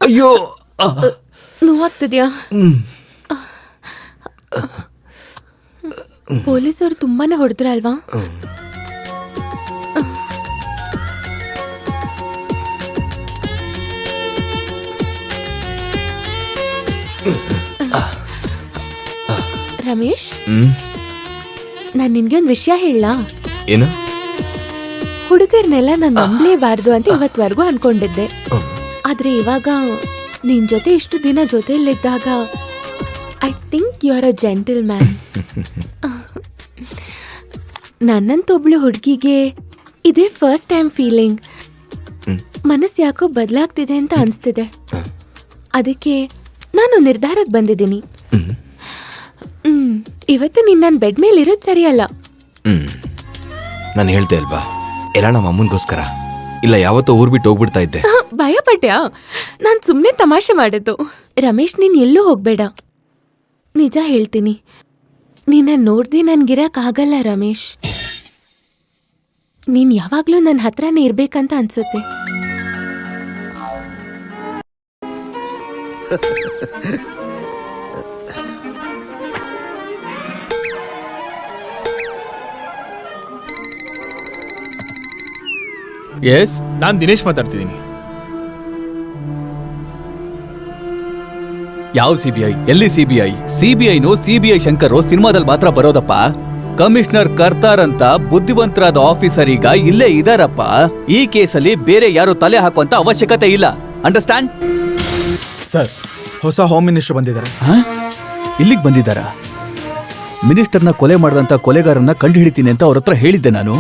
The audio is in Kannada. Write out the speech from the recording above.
ಅಯ್ಯೋ ನೋವಾಗ್ತಿದ್ಯಾ? ಪೊಲೀಸರು ತುಂಬಾನೇ ಹೊಡೆದ್ರ ಅಲ್ವಾ? ರಮೇಶ್, ನಾನ್ ನಿನ್ಗೆ ಒಂದು ವಿಷಯ ಹೇಳಲಾ? ಏನು? ಹುಡುಗರ್ನೆಲ್ಲ ನಾನು ನಂಬಲೇಬಾರ್ದು ಅಂತ ಇವತ್ವರೆಗೂ ಅನ್ಕೊಂಡಿದ್ದೆ. ಆದ್ರೆ ಇವಾಗ ನಿನ್ ಜೊತೆ ಇಷ್ಟು ದಿನ ಜೊತೆಯಲ್ಲಿದ್ದಾಗ I think you are a gentleman. ನನ್ನಂತೊಬ್ಳು ಹುಡುಗಿಗೆ ಇದೇ ಫಸ್ಟ್ ಟೈಮ್ ಫೀಲಿಂಗ್. ಮನಸ್ಸು ಯಾಕೋ ಬದಲಾಗ್ತಿದೆ ಅಂತ ಅನಿಸ್ತಿದೆ. ಅದಕ್ಕೆ ನಾನು ನಿರ್ಧಾರಕ್ಕೆ ಬಂದಿದ್ದೀನಿ. ಇವತ್ತು ನೀನು ನನ್ನ ಬೆಡ್ ಮೇಲೆ ಇರೋದು ಸರಿಯಲ್ಲ. ನಾನು ಹೇಳ್ದೆ ಅಲ್ವಾ, ಎಲ್ಲ ನಮ್ಮ ಅಮ್ಮನಿಗೋಸ್ಕರ. ಇಲ್ಲ ಯಾವತ್ತೋ ಊರ್ ಬಿಟ್ಟು ಹೋಗ್ಬಿಡ್ತಾ ಇದ್ದೆ. ಭಯಪಟ್ಟ್ಯಾ? ನಾನು ಸುಮ್ಮನೆ ತಮಾಷೆ ಮಾಡಿದ್ದು. ರಮೇಶ್, ನೀನು ಎಲ್ಲೂ ಹೋಗ್ಬೇಡ. ನಿಜ ಹೇಳ್ತೀನಿ, ನಿನ್ನ ನೋಡ್ದೆ ನನ್ಗಿರಕ್ಕಾಗಲ್ಲ ರಮೇಶ್. ನೀನ್ ಯಾವಾಗ್ಲೂ ನನ್ನ ಹತ್ರನೇ ಇರ್ಬೇಕಂತ ಅನ್ಸುತ್ತೆ. ಎಸ್, ನಾನು ದಿನೇಶ್ ಮಾತಾಡ್ತಿದ್ದೀನಿ. ಯಾವ ಸಿಬಿಐ? ಎಲ್ಲಿ ಸಿಬಿಐ? ಸಿಬಿಐನೋ ಸಿಬಿಐ ಶಂಕರೋ ಸಿನಿಮಾದಲ್ಲಿ ಮಾತ್ರ ಬರೋದಪ್ಪ. ಕಮಿಷನರ್ ಕರ್ತಾರ್ ಅಂತ ಬುದ್ಧಿವಂತರಾದ ಆಫೀಸರ್ ಈಗ ಇಲ್ಲೇ ಇದಾರಪ್ಪ. ಈ ಕೇಸಲ್ಲಿ ಬೇರೆ ಯಾರು ತಲೆ ಹಾಕುವಂತ ಅವಶ್ಯಕತೆ ಇಲ್ಲ. ಅಂಡರ್ಸ್ಟ್ಯಾಂಡ್? ಸರ್, ಹೊಸ ಹೋಮ್ ಮಿನಿಸ್ಟರ್ ಬಂದಿದ್ದಾರೆ. ಇಲ್ಲಿಗೆ ಬಂದಿದ್ದಾರಾ? ಮಿನಿಸ್ಟರ್ನ ಕೊಲೆ ಮಾಡಿದಂತ ಕೊಲೆಗಾರನ್ನ ಕಂಡು ಹಿಡಿತೀನಿ ಅಂತ ಅವ್ರ ಹತ್ರ ಹೇಳಿದ್ದೆ ನಾನು.